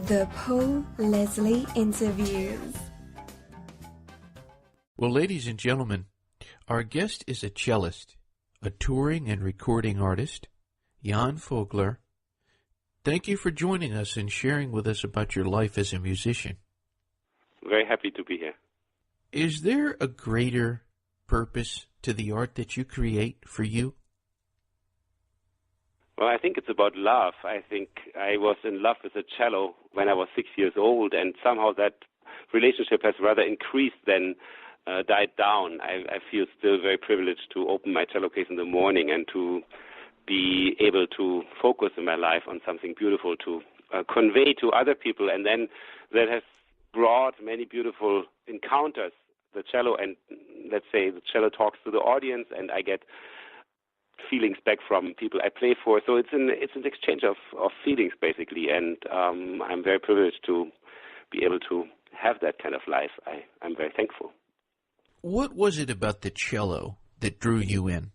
The Paul Leslie Interviews. Well, ladies and gentlemen, our guest is a cellist, a touring and recording artist, Jan Vogler. Thank you for joining us and sharing with us about your life as a musician. Very happy to be here. Is there a greater purpose to the art that you create for you? Well, I think it's about love. I think I was in love with the cello when I was 6 years old, and somehow that relationship has rather increased than died down. I feel still very privileged to open my cello case in the morning and to be able to focus in my life on something beautiful to convey to other people, and then that has brought many beautiful encounters. The cello, and let's say the cello talks to the audience, and I get feelings back from people I play for. So it's an exchange of feelings, basically, and I'm very privileged to be able to have that kind of life. I'm very thankful. What was it about the cello that drew you in?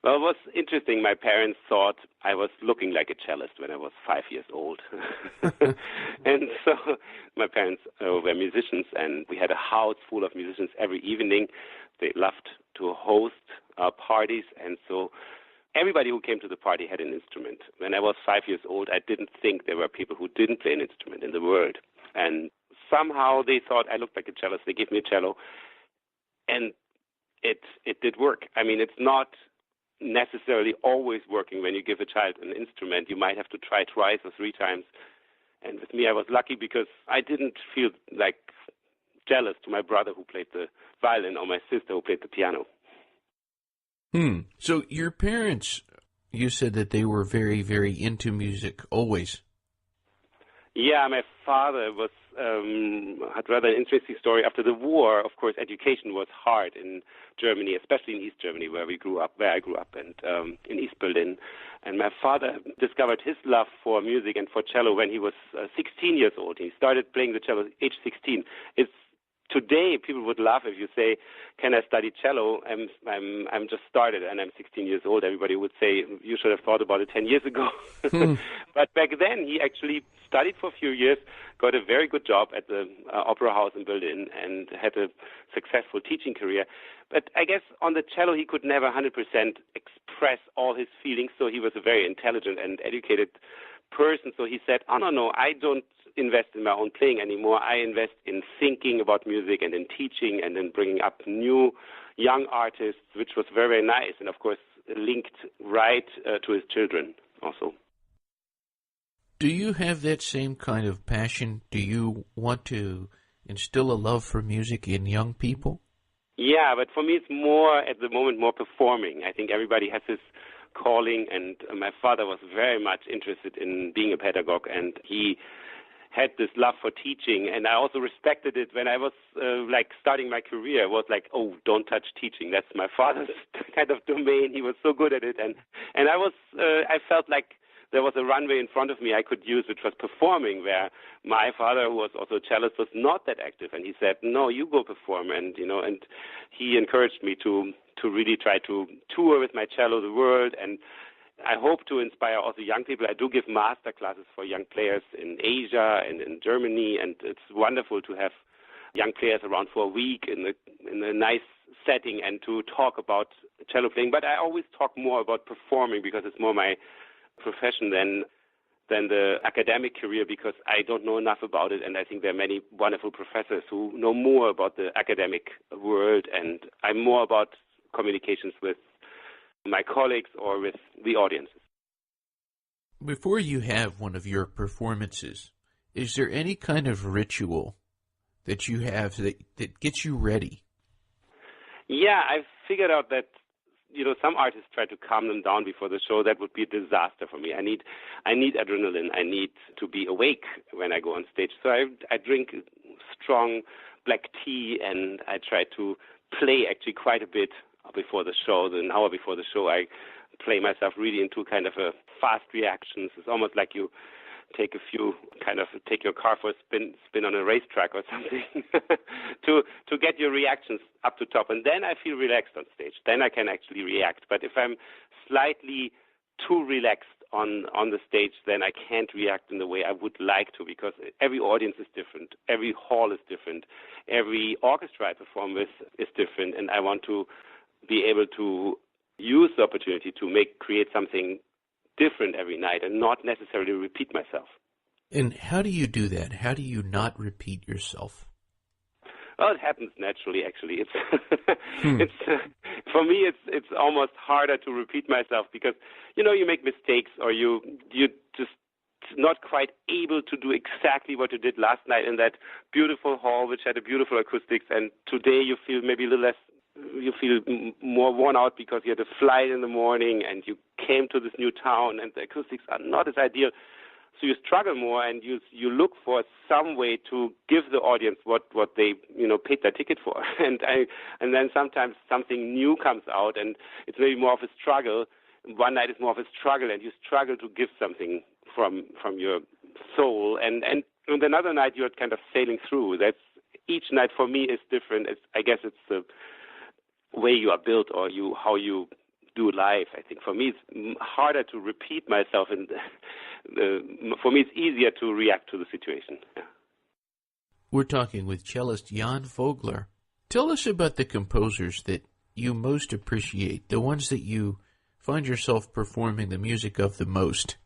Well, it was interesting. My parents thought I was looking like a cellist when I was 5 years old. And so my parents were musicians, and we had a house full of musicians every evening. They loved to host parties, and so everybody who came to the party had an instrument. When I was 5 years old, I didn't think there were people who didn't play an instrument in the world. And somehow they thought I looked like a cellist. They gave me a cello, and it did work. I mean, it's not necessarily always working when you give a child an instrument. You might have to try twice or three times. And with me, I was lucky because I didn't feel like jealous to my brother who played the violin or my sister who played the piano. So your parents, you said that they were very, very into music, always. Yeah, my father was had rather an interesting story. After the war, of course, education was hard in Germany, especially in East Germany, where I grew up, and in East Berlin. And my father discovered his love for music and for cello when he was 16 years old. He started playing the cello at age 16. Today, people would laugh if you say, "Can I study cello?" I'm just started and I'm 16 years old. Everybody would say, "You should have thought about it 10 years ago." But back then, he actually studied for a few years, got a very good job at the Opera House in Berlin, and had a successful teaching career. But I guess on the cello, he could never 100% express all his feelings, so he was a very intelligent and educated person. So he said, no, I don't invest in my own playing anymore. I invest in thinking about music and in teaching and in bringing up new young artists, which was very, very nice, and of course linked right to his children also. Do you have that same kind of passion? Do you want to instill a love for music in young people? Yeah, but for me it's more, at the moment, more performing. I think everybody has this calling, and my father was very much interested in being a pedagogue, and he had this love for teaching, and I also respected it. When I was starting my career, I was like, "Oh, don't touch teaching. That's my father's kind of domain." He was so good at it, and I felt like there was a runway in front of me I could use, which was performing, where my father, who was also a cellist, was not that active, and he said, "No, you go perform," and he encouraged me to really try to tour with my cello the world, and I hope to inspire also young people. I do give master classes for young players in Asia and in Germany, and it's wonderful to have young players around for a week in a nice setting and to talk about cello playing. But I always talk more about performing because it's more my profession than the academic career, because I don't know enough about it, and I think there are many wonderful professors who know more about the academic world, and I'm more about communications with my colleagues or with the audiences. Before you have one of your performances, is there any kind of ritual that you have that gets you ready? Yeah, I've figured out that some artists try to calm them down before the show. That would be a disaster for me. I need adrenaline. I need to be awake when I go on stage. So I drink strong black tea, and I try to play actually quite a bit before the show. An hour before the show, I play myself really into kind of a fast reactions. It's almost like you take your car for a spin on a racetrack or something to get your reactions up to top. And then I feel relaxed on stage. Then I can actually react. But if I'm slightly too relaxed on the stage, then I can't react in the way I would like to, because every audience is different, every hall is different, every orchestra I perform with is different, and I want to be able to use the opportunity to create something different every night and not necessarily repeat myself. And how do you do that? How do you not repeat yourself? Well, it happens naturally. Actually, for me. It's almost harder to repeat myself because you make mistakes, or you just not quite able to do exactly what you did last night in that beautiful hall, which had a beautiful acoustics, and today you feel maybe a little less. You feel more worn out because you had a flight in the morning and you came to this new town and the acoustics are not as ideal. So you struggle more, and you look for some way to give the audience what they paid their ticket for, and then sometimes something new comes out, and it's maybe more of a struggle. One night is more of a struggle, and you struggle to give something from your soul, and another night you're kind of sailing through. That's each night for me is different. I guess it's the way you are built, or how you do life. I think for me it's harder to repeat myself, and for me it's easier to react to the situation. Yeah. We're talking with cellist Jan Vogler. Tell us about the composers that you most appreciate, the ones that you find yourself performing the music of the most.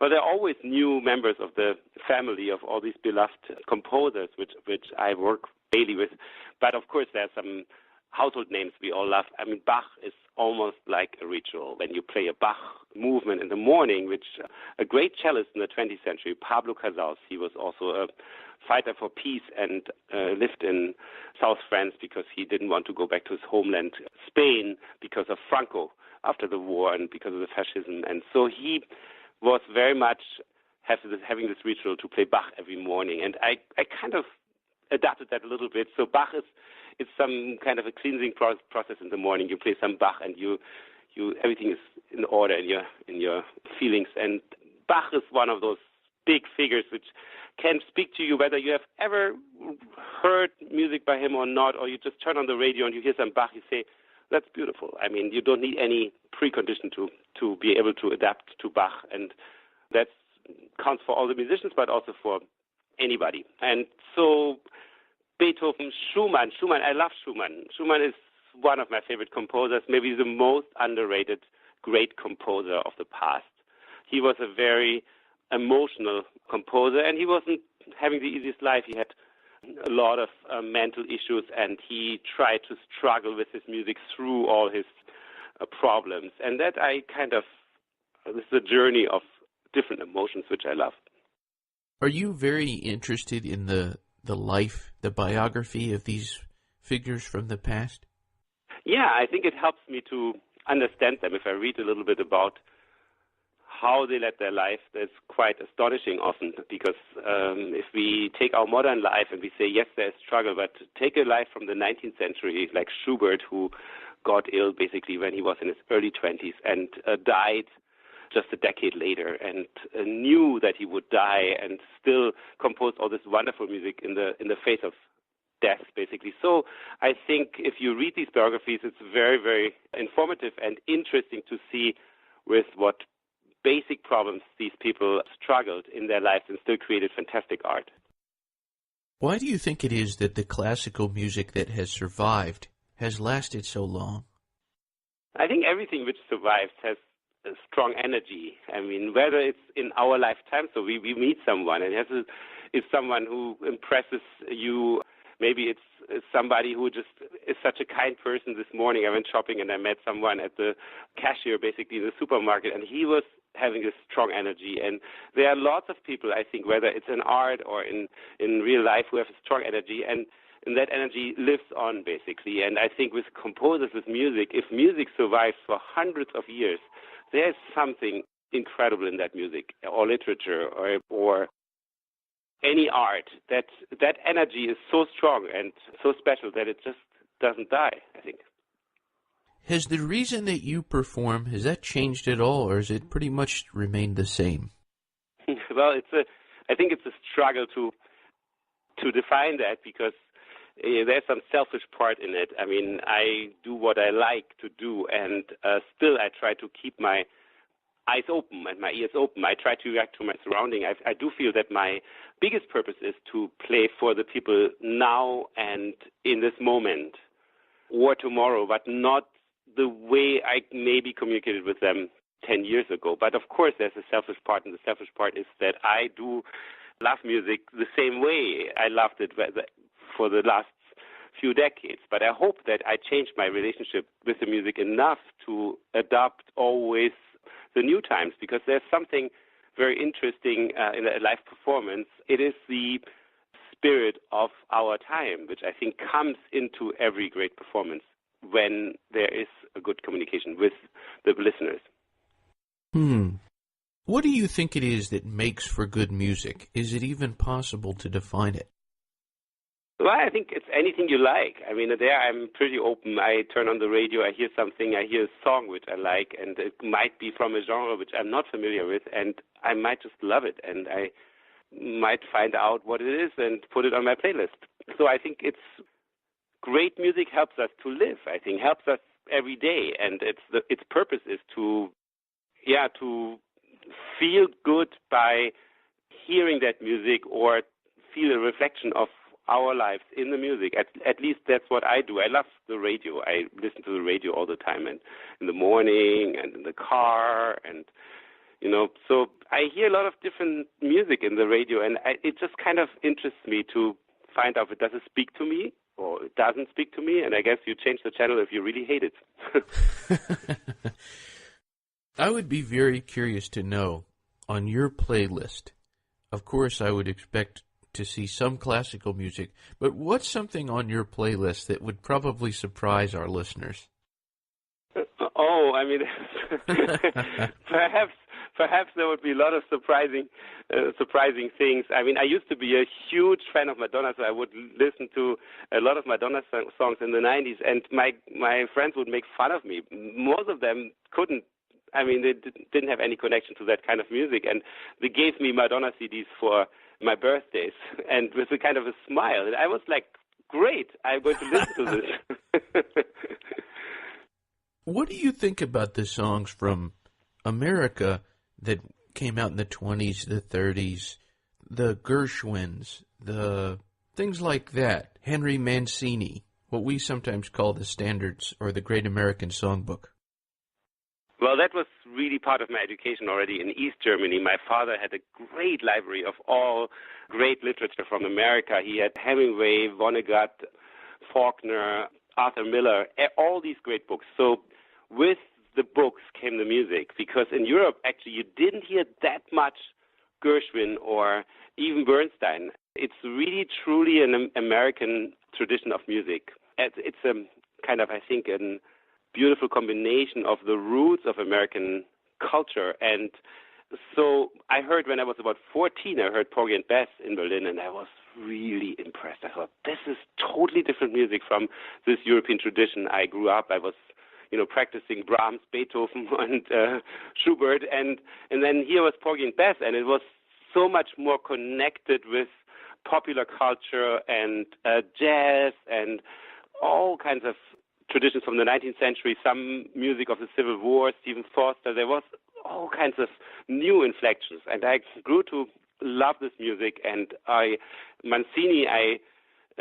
Well, there are always new members of the family of all these beloved composers, which I work daily with. But of course, there are some household names we all love. I mean, Bach is almost like a ritual. When you play a Bach movement in the morning, which a great cellist in the 20th century, Pablo Casals, he was also a fighter for peace and lived in South France because he didn't want to go back to his homeland, Spain, because of Franco after the war and because of the fascism. And so he was very much having this ritual to play Bach every morning. And I kind of adapted that a little bit. So Bach it's some kind of a cleansing process in the morning. You play some Bach, and you everything is in order in your feelings. And Bach is one of those big figures which can speak to you, whether you have ever heard music by him or not, or you just turn on the radio and you hear some Bach, you say, that's beautiful. I mean, you don't need any precondition to be able to adapt to Bach, and that counts for all the musicians, but also for anybody. And so Beethoven, Schumann, I love Schumann. Schumann is one of my favorite composers, maybe the most underrated great composer of the past. He was a very emotional composer, and he wasn't having the easiest life. He had a lot of mental issues, and he tried to struggle with his music through all his problems. And that this is a journey of different emotions, which I love. Are you very interested in the life, the biography of these figures from the past? Yeah, I think it helps me to understand them. If I read a little bit about how they led their life, that's quite astonishing often, because if we take our modern life and we say, yes, there's struggle, but take a life from the 19th century, like Schubert, who got ill basically when he was in his early 20s and died just a decade later, and knew that he would die, and still composed all this wonderful music in the face of death, basically. So I think if you read these biographies, it's very, very informative and interesting to see with what basic problems these people struggled in their lives and still created fantastic art. Why do you think it is that the classical music that has survived has lasted so long? I think everything which survives has a strong energy. I mean, whether it's in our lifetime, so we meet someone, and it's someone who impresses you. Maybe it's somebody who just is such a kind person. This morning I went shopping and I met someone at the cashier, basically in the supermarket, and he was having this strong energy. And there are lots of people, I think, whether it's in art or in real life, who have a strong energy, and that energy lives on, basically. And I think with composers, with music, if music survives for hundreds of years, there's something incredible in that music or literature or any art. That energy is so strong and so special that it just doesn't die, I think. Has the reason that you perform, has that changed at all, or has it pretty much remained the same? Well, I think it's a struggle to define that, because there's some selfish part in it. I mean, I do what I like to do, and still I try to keep my eyes open and my ears open. I try to react to my surrounding. I do feel that my biggest purpose is to play for the people now and in this moment or tomorrow, but not the way I maybe communicated with them 10 years ago. But of course, there's a selfish part, and the selfish part is that I do love music the same way I loved it for the last few decades. But I hope that I changed my relationship with the music enough to adapt always the new times, because there's something very interesting in a live performance. It is the spirit of our time, which I think comes into every great performance when there is a good communication with the listeners. What do you think it is that makes for good music? Is it even possible to define it? Well, I think it's anything you like. I mean, there I'm pretty open. I turn on the radio, I hear something, I hear a song which I like, and it might be from a genre which I'm not familiar with, and I might just love it, and I might find out what it is and put it on my playlist. So I think it's great music helps us to live, I think, helps us every day, and its purpose is to feel good by hearing that music or feel a reflection of our lives in the music. At least that's what I do. I love the radio. I listen to the radio all the time, and in the morning and in the car, and so I hear a lot of different music in the radio, and it just kind of interests me to find out if it does speak to me or it doesn't speak to me, and I guess you change the channel if you really hate it. I would be very curious to know, on your playlist, of course I would expect to see some classical music, but what's something on your playlist that would probably surprise our listeners? Oh, I mean, perhaps there would be a lot of surprising things. I mean, I used to be a huge fan of Madonna, so I would listen to a lot of Madonna songs in the 90s, and my friends would make fun of me. Most of them couldn't. I mean, they didn't have any connection to that kind of music, and they gave me Madonna CDs for my birthdays, and with a kind of a smile. And I was like, great, I'm going to listen to this. What do you think about the songs from America that came out in the 20s, the 30s, the Gershwins, the things like that, Henry Mancini, what we sometimes call the standards or the Great American Songbook? Well, that was really part of my education already in East Germany. My father had a great library of all great literature from America. He had Hemingway, Vonnegut, Faulkner, Arthur Miller, all these great books. So with the books came the music, because in Europe, actually, you didn't hear that much Gershwin or even Bernstein. It's really, truly an American tradition of music. It's a kind of, I think, a beautiful combination of the roots of American culture. And so I heard when I was about 14, I heard Porgy and Bess in Berlin, and I was really impressed. I thought, this is totally different music from this European tradition. I grew up, I was practicing Brahms, Beethoven, and Schubert, and then here was Porgy and Bess, and it was so much more connected with popular culture and jazz and all kinds of traditions from the 19th century, some music of the Civil War, Stephen Foster. There was all kinds of new inflections, and I grew to love this music. And Mancini, I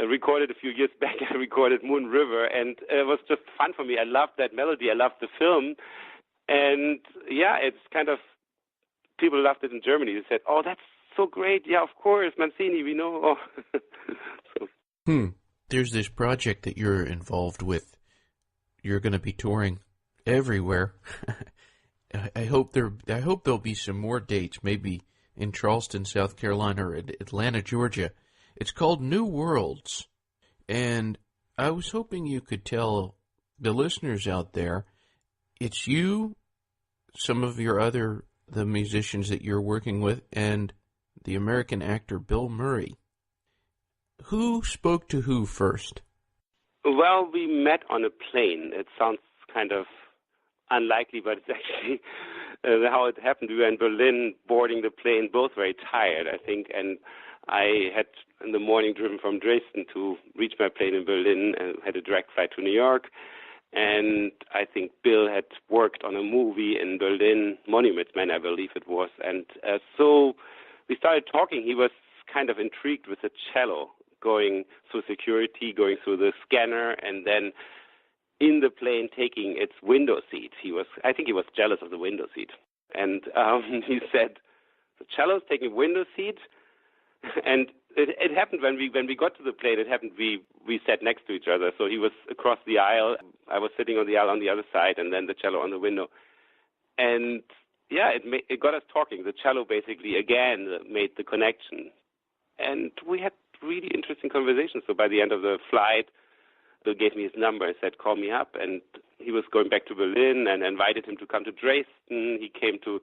recorded a few years back. I recorded Moon River, and it was just fun for me. I loved that melody. I loved the film, and it's kind of, people loved it in Germany. They said, "Oh, that's so great! Yeah, of course, Mancini, we know." There's this project that you're involved with. You're going to be touring everywhere. I hope there'll be some more dates, maybe in Charleston, South Carolina, or Atlanta, Georgia. It's called New Worlds, and I was hoping you could tell the listeners out there, it's you, some of the musicians that you're working with, and the American actor Bill Murray. Who spoke to who first? Well, we met on a plane. It sounds kind of unlikely, but it's actually how it happened. We were in Berlin boarding the plane, both very tired, I think, and I had in the morning driven from Dresden to reach my plane in Berlin and had a direct flight to New York. And I think Bill had worked on a movie in Berlin, Monument Man, I believe it was. And so we started talking. He was kind of intrigued with the cello, going through security, going through the scanner, and then in the plane taking its window seat. I think he was jealous of the window seat. And he said, the cello's taking window seat? And it happened when we got to the plane. It happened we sat next to each other. So he was across the aisle. I was sitting on the aisle on the other side, and then the cello on the window. And yeah, it got us talking. The cello basically again made the connection, and we had really interesting conversations. So by the end of the flight, Bill gave me his number and said, "Call me up." And he was going back to Berlin, and invited him to come to Dresden. He came to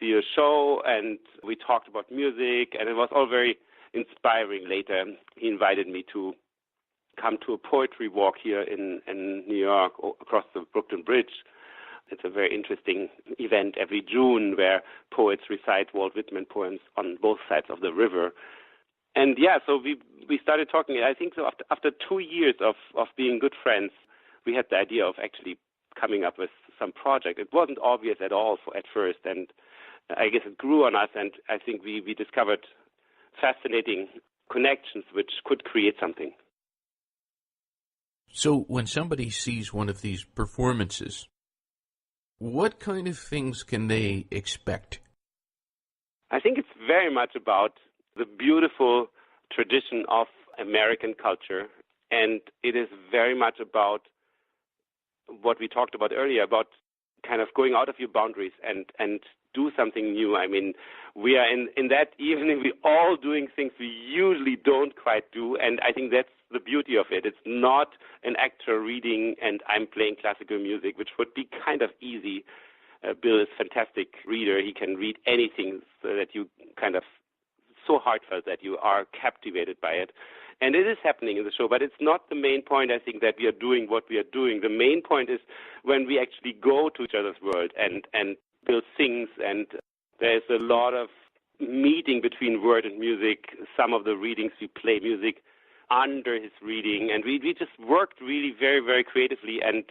see a show, and we talked about music, and it was all very inspiring. Later, he invited me to come to a poetry walk here in New York across the Brooklyn Bridge. It's a very interesting event every June where poets recite Walt Whitman poems on both sides of the river. And yeah, so we started talking. I think so after 2 years of being good friends, we had the idea of actually coming up with some project. It wasn't obvious at all at first, and I guess it grew on us, and I think we discovered fascinating connections which could create something. So when somebody sees one of these performances, what kind of things can they expect? I think it's very much about the beautiful tradition of American culture, and it is very much about what we talked about earlier, about kind of going out of your boundaries and do something new. I mean, we are in that evening, we're all doing things we usually don't quite do, and I think that's the beauty of it. It's not an actor reading and I'm playing classical music, which would be kind of easy. Bill is a fantastic reader. He can read anything so that you kind of so heartfelt that you are captivated by it. And it is happening in the show, but it's not the main point, I think, that we are doing what we are doing. The main point is when we actually go to each other's world and Bill sings, and there's a lot of meeting between word and music. Some of the readings we play music under his reading, and we just worked really very, very creatively and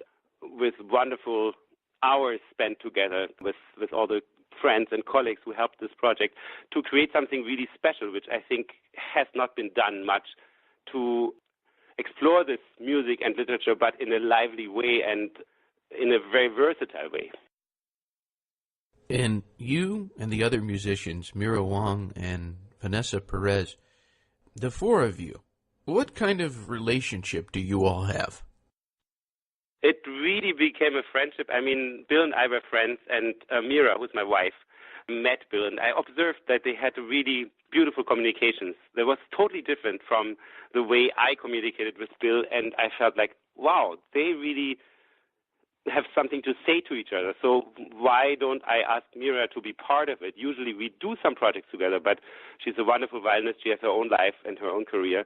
with wonderful hours spent together with all the friends and colleagues who helped this project to create something really special, which I think has not been done much, to explore this music and literature, but in a lively way and in a very versatile way. And you and the other musicians, Mira Wang and Vanessa Perez, the four of you, what kind of relationship do you all have? It really became a friendship. I mean, Bill and I were friends, and Mira, who's my wife, met Bill, and I observed that they had really beautiful communications. That was totally different from the way I communicated with Bill, and I felt like, wow, they really have something to say to each other. So why don't I ask Mira to be part of it? Usually we do some projects together, but she's a wonderful violinist. She has her own life and her own career.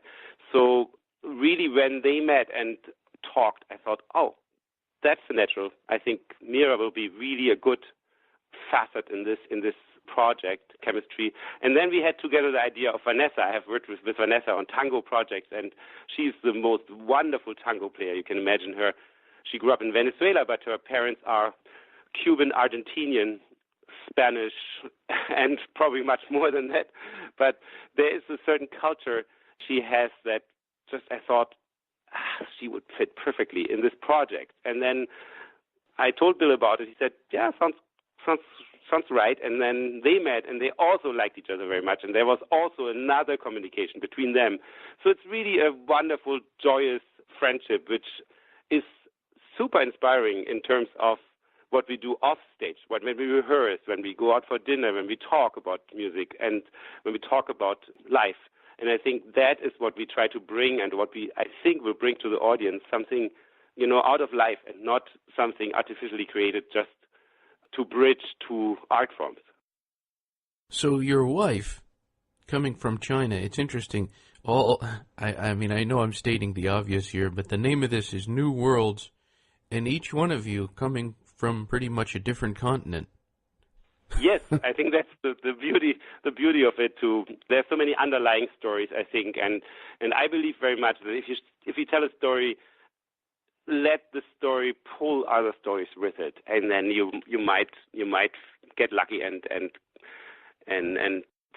So really when they met and talked, I thought, oh, that's the natural. I think Mira will be really a good facet in this project, chemistry. And then we had together the idea of Vanessa. I have worked with Vanessa on tango projects, and she's the most wonderful tango player. You can imagine her. She grew up in Venezuela, but her parents are Cuban, Argentinian, Spanish, and probably much more than that. But there is a certain culture she has that just I thought she would fit perfectly in this project. And then I told Bill about it. He said, yeah, sounds right. And then they met, and they also liked each other very much. And there was also another communication between them. So it's really a wonderful, joyous friendship, which is super inspiring in terms of what we do off stage, when we rehearse, when we go out for dinner, when we talk about music, and when we talk about life. And I think that is what we try to bring, and what I think will bring to the audience, something, out of life, and not something artificially created just to bridge two art forms. So your wife, coming from China, it's interesting. I mean, I know I'm stating the obvious here, but the name of this is New Worlds, and each one of you coming from pretty much a different continent. Yes, I think that's the beauty of it too. There's so many underlying stories, I think, and I believe very much that if you tell a story let the story pull other stories with it, and then you might get lucky and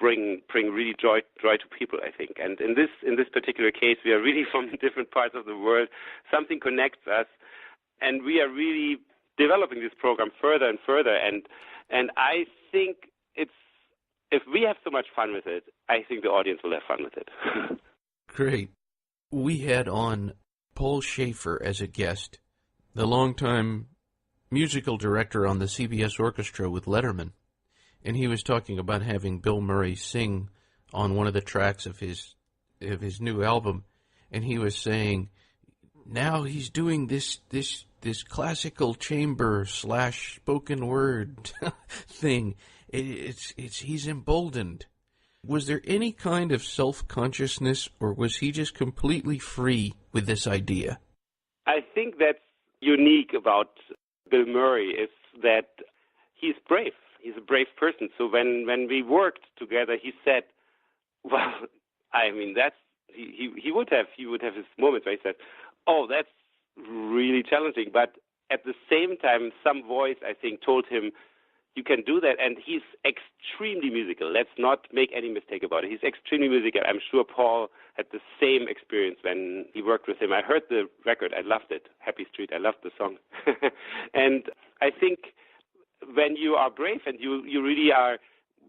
bring really joy to people, I think. And in this particular case, we are really from different parts of the world. Something connects us, and we are really developing this program further and further. And I think if we have so much fun with it, I think the audience will have fun with it. Great. We had on Paul Schaefer as a guest, the longtime musical director on the CBS Orchestra with Letterman, and he was talking about having Bill Murray sing on one of the tracks of his new album, and he was saying now he's doing this classical chamber / spoken word thing. He's emboldened. Was there any kind of self-consciousness, or was he just completely free with this idea? I think that's unique about Bill Murray is that he's brave. He's a brave person. So when we worked together, he said, well, I mean, he would have his moments where he said, oh, that's really challenging. But at the same time, some voice, I think, told him, you can do that. And he's extremely musical. Let's not make any mistake about it. He's extremely musical. I'm sure Paul had the same experience when he worked with him. I heard the record. I loved it. Happy Street. I loved the song. And I think when you are brave and you really are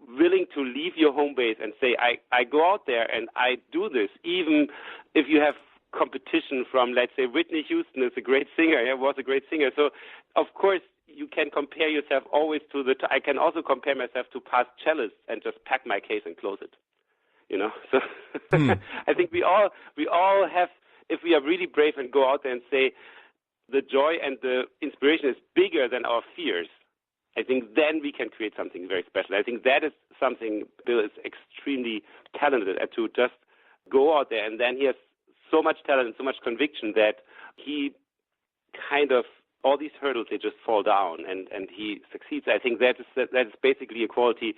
willing to leave your home base and say, I go out there and I do this, even if you have competition from, let's say, Whitney Houston is a great singer, was a great singer. So, of course, you can compare yourself always to I can also compare myself to past cellists and just pack my case and close it. So I think we all have, if we are really brave and go out there and say the joy and the inspiration is bigger than our fears, I think then we can create something very special. I think that is something Bill is extremely talented at, to just go out there, and then he has so much talent and so much conviction that he kind of, all these hurdles, they just fall down, and he succeeds. I think that is basically a quality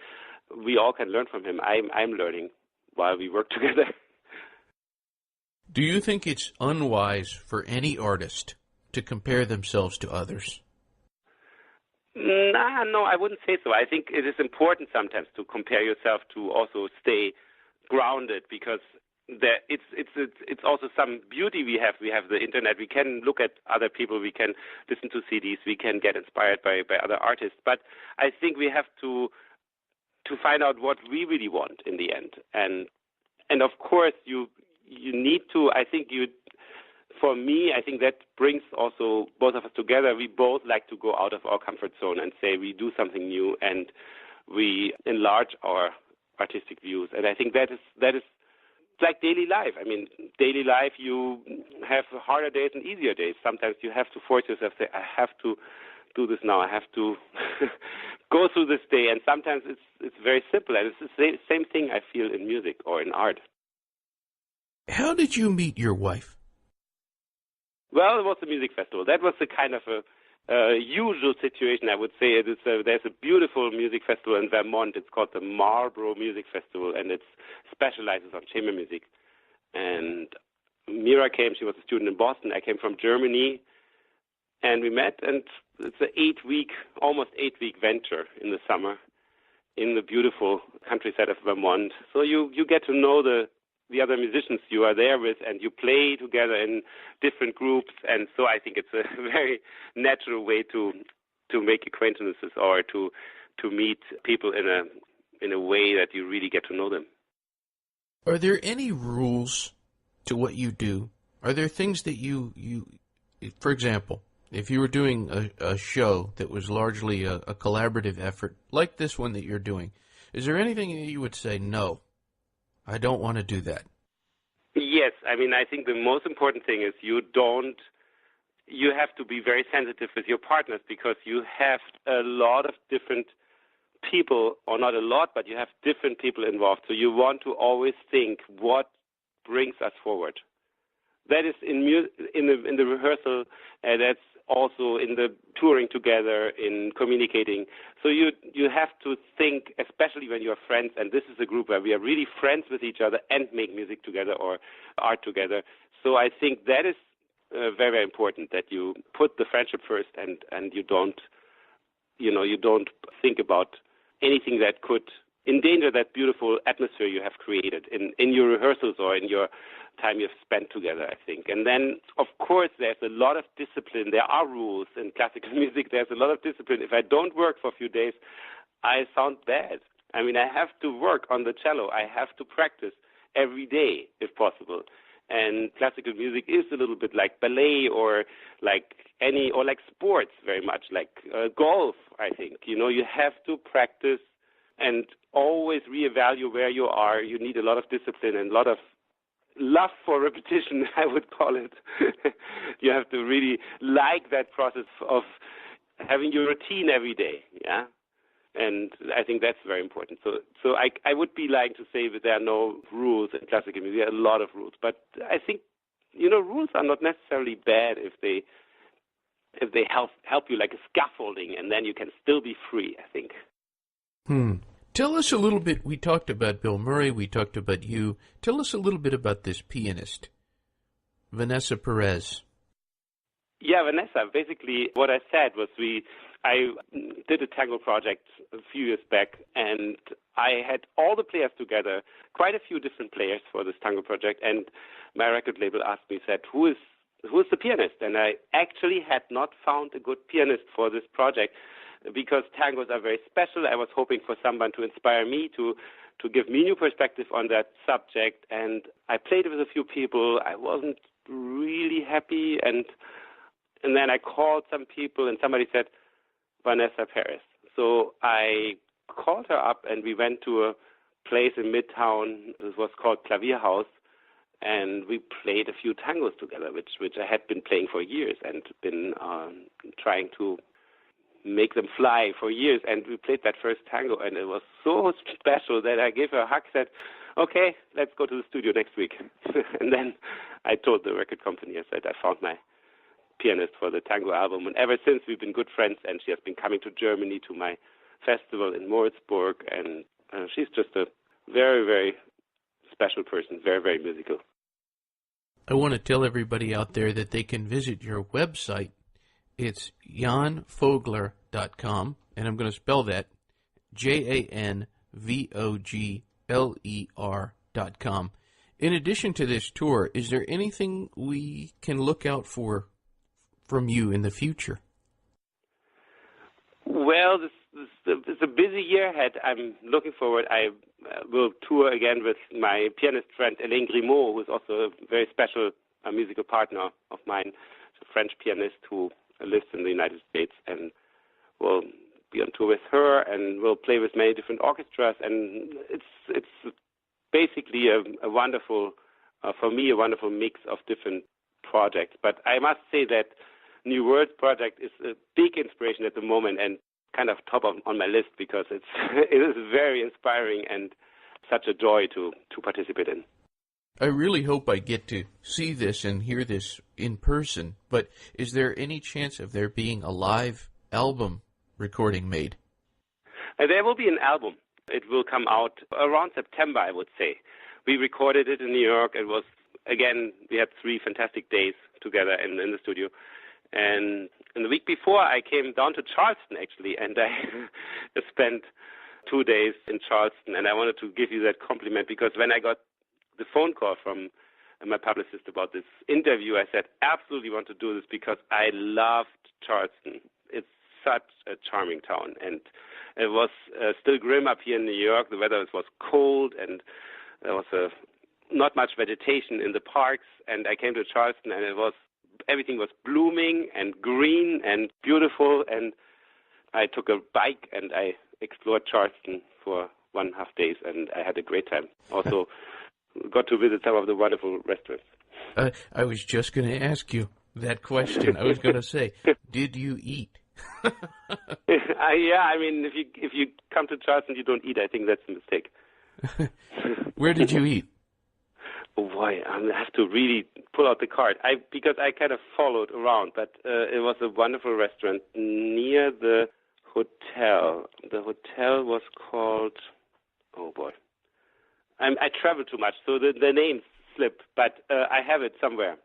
we all can learn from him. I'm learning while we work together. Do you think it's unwise for any artist to compare themselves to others? No, I wouldn't say so. I think it is important sometimes to compare yourself, to also stay grounded, because it's also some beauty we have. We have the internet. We can look at other people. We can listen to CDs. We can get inspired by other artists. But I think we have to find out what we really want in the end. And of course you need to. For me, I think that brings also both of us together. We both like to go out of our comfort zone and say we do something new, and we enlarge our artistic views. And I think that is like daily life. I mean, daily life, you have harder days and easier days. Sometimes you have to force yourself, say, I have to do this now. I have to go through this day. And sometimes it's very simple. And it's the same thing I feel in music or in art. How did you meet your wife? Well, it was a music festival. That was a kind of a usual situation, I would say. There's a beautiful music festival in Vermont. It's called the Marlborough Music Festival, and it specializes on chamber music. And Mira came. She was a student in Boston. I came from Germany, and we met. And it's an almost 8-week venture in the summer in the beautiful countryside of Vermont. So you get to know the other musicians you are there with, and you play together in different groups. And so I think it's a very natural way to make acquaintances, or to meet people in a way that you really get to know them. Are there any rules to what you do? Are there things that you for example, if you were doing a show that was largely a collaborative effort, like this one that you're doing, is there anything that you would say, no, I don't want to do that? Yes. I mean, I think the most important thing is you have to be very sensitive with your partners, because you have a lot of different people, or not a lot, but you have different people involved. So you want to always think what brings us forward. That is in the rehearsal, that's also in the touring together, in communicating. So you have to think, especially when you are friends, and this is a group where we are really friends with each other and make music together or art together. So I think that is very, very important that you put the friendship first, and you don't think about anything that could endanger that beautiful atmosphere you have created in your rehearsals or in your time you've spent together, I think. And then, of course, there's a lot of discipline. There are rules in classical music. There's a lot of discipline. If I don't work for a few days, I sound bad. I mean, I have to work on the cello. I have to practice every day, if possible. And classical music is a little bit like ballet or like sports, very much like golf, I think. You have to practice and always reevaluate where you are. You need a lot of discipline and a lot of love for repetition, I would call it. You have to really like that process of having your routine every day, yeah? And I think that's very important. So I would be lying to say that there are no rules in classical music. There are a lot of rules. But I think, rules are not necessarily bad if they help you like a scaffolding, and then you can still be free, I think. Tell us a little bit. We talked about Bill Murray. We talked about you. Tell us a little bit about this pianist, Vanessa Perez. Yeah, Vanessa. Basically, what I said was I did a tango project a few years back, and I had all the players together, quite a few different players for this tango project, and my record label asked me, said, who is the pianist? And I actually had not found a good pianist for this project, because tangos are very special. I was hoping for someone to inspire me, to give me new perspective on that subject. And I played with a few people. I wasn't really happy. And then I called some people, and somebody said, Vanessa Perez. So I called her up, and we went to a place in Midtown. This was called Clavier House. And we played a few tangos together, which I had been playing for years and been trying to make them fly for years. And we played that first tango, and it was so special that I gave her a hug, said, okay, let's go to the studio next week. And then I told the record company, I said, I found my pianist for the tango album. And ever since, we've been good friends, and she has been coming to Germany to my festival in Moritzburg. And she's just a very, very special person, very, very musical. I want to tell everybody out there that they can visit your website. It's janvogler.com, and I'm going to spell that JANVOGLER.com. In addition to this tour, is there anything we can look out for from you in the future? Well, it's a busy year ahead. I'm looking forward. I will tour again with my pianist friend Hélène Grimaud, who's also a very special musical partner of mine. She's a French pianist who lives in the United States, and we'll be on tour with her, and we'll play with many different orchestras. And it's basically a wonderful, for me, a wonderful mix of different projects. But I must say that New Worlds project is a big inspiration at the moment, and kind of top on my list, because it is very inspiring and such a joy to participate in. I really hope I get to see this and hear this in person, but is there any chance of there being a live album recording made? There will be an album. It will come out around September, I would say. We recorded it in New York. It was, again, we had 3 fantastic days together in the studio. And the week before, I came down to Charleston, actually, and I spent 2 days in Charleston. And I wanted to give you that compliment, because when I got the phone call from my publicist about this interview, I said, absolutely want to do this, because I loved Charleston. It's such a charming town. And it was still grim up here in New York. The weather was cold, and there was not much vegetation in the parks. And I came to Charleston, and everything was blooming and green and beautiful. And I took a bike, and I explored Charleston for 1.5 days, and I had a great time. Also, got to visit some of the wonderful restaurants. I was just going to ask you that question. I was going to say, did you eat? Yeah, I mean, if you come to Charleston, you don't eat. I think that's a mistake. Where did you eat? Oh boy, I have to really pull out the card. Because I kind of followed around, but it was a wonderful restaurant near the hotel. The hotel was called, oh boy, I travel too much, so the names slip, but I have it somewhere.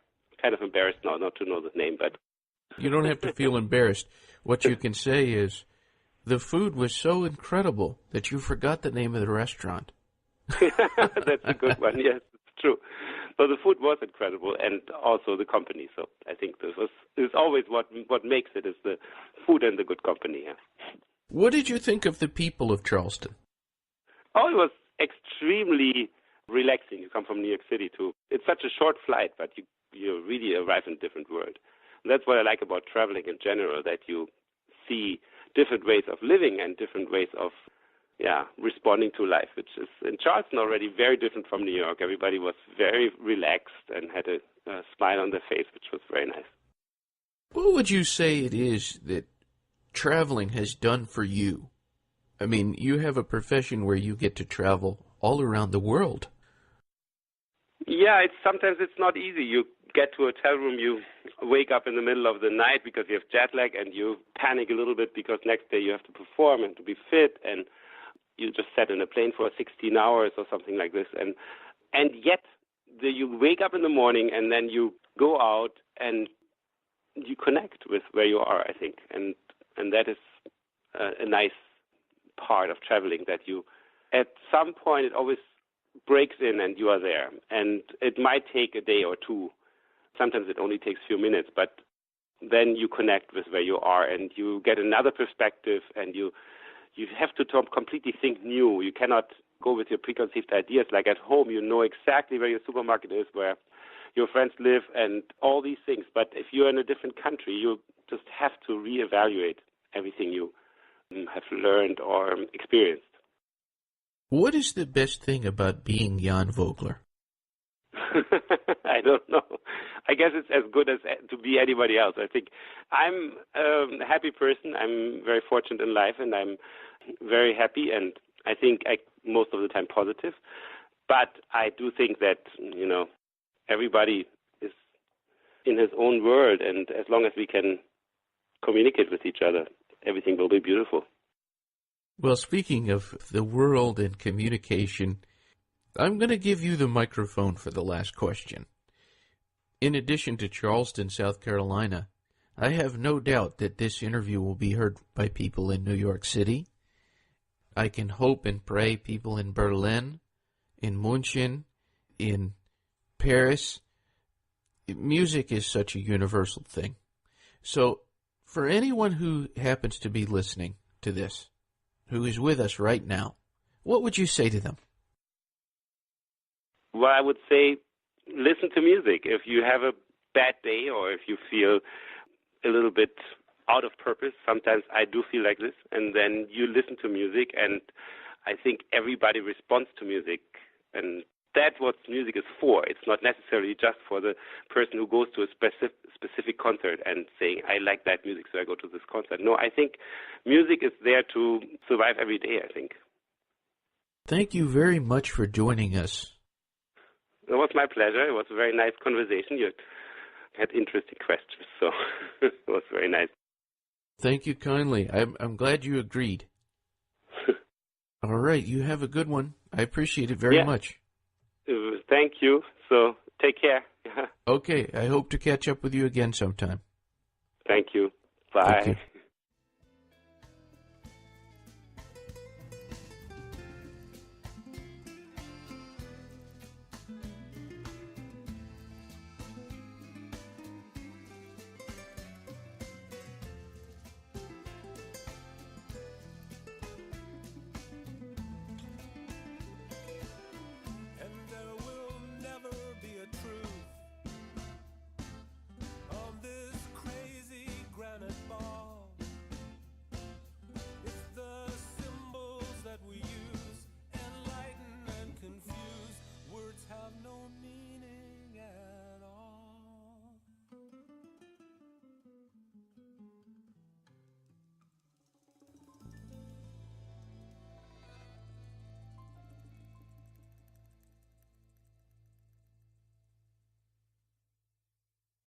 kind of embarrassed now not to know the name, but... You don't have to feel embarrassed. What you can say is, the food was so incredible that you forgot the name of the restaurant. That's a good one, yes, it's true. So the food was incredible, and also the company. So I think this is always what makes it, is the food and the good company. Yeah. What did you think of the people of Charleston? Oh, it was extremely relaxing. You come from New York City too. It's such a short flight, but you really arrive in a different world. And that's what I like about traveling in general, that you see different ways of living and different ways of responding to life, which is in Charleston already very different from New York. Everybody was very relaxed and had a smile on their face, which was very nice. What would you say it is that traveling has done for you? I mean, you have a profession where you get to travel all around the world. Yeah, sometimes it's not easy. You get to a hotel room, you wake up in the middle of the night because you have jet lag, and you panic a little bit because next day you have to perform and to be fit, and you just sat in a plane for 16 hours or something like this. And yet you wake up in the morning and then you go out and you connect with where you are, I think. And that is a nice part of traveling, that you, at some point, it always breaks in and you are there. And it might take a day or two. Sometimes it only takes a few minutes, but then you connect with where you are and you get another perspective, and you have to completely think new. You cannot go with your preconceived ideas. Like at home, you know exactly where your supermarket is, where your friends live, and all these things. But if you're in a different country, you just have to reevaluate everything you have learned or experienced. What is the best thing about being Jan Vogler? I don't know. I guess it's as good as to be anybody else. I think I'm a happy person. I'm very fortunate in life, and I'm very happy, and I think most of the time positive. But I do think that, everybody is in his own world, and as long as we can communicate with each other, everything will be beautiful. Well, speaking of the world and communication, I'm going to give you the microphone for the last question. In addition to Charleston, South Carolina, I have no doubt that this interview will be heard by people in New York City. I can hope and pray people in Berlin, in München, in Paris. Music is such a universal thing. So, for anyone who happens to be listening to this, who is with us right now, what would you say to them? Well, I would say listen to music. If you have a bad day or if you feel a little bit out of purpose, sometimes I do feel like this, and then you listen to music, and I think everybody responds to music, and that's what music is for. It's not necessarily just for the person who goes to a specific concert and saying, I like that music, so I go to this concert. No, I think music is there to survive every day, I think. Thank you very much for joining us. It was my pleasure. It was a very nice conversation. You had interesting questions, so it was very nice. Thank you kindly. I'm glad you agreed. All right, you have a good one. I appreciate it very much. Thank you. So take care. Okay, I hope to catch up with you again sometime. Thank you. Bye. Thank you. We use enlighten and confuse. Words have no meaning.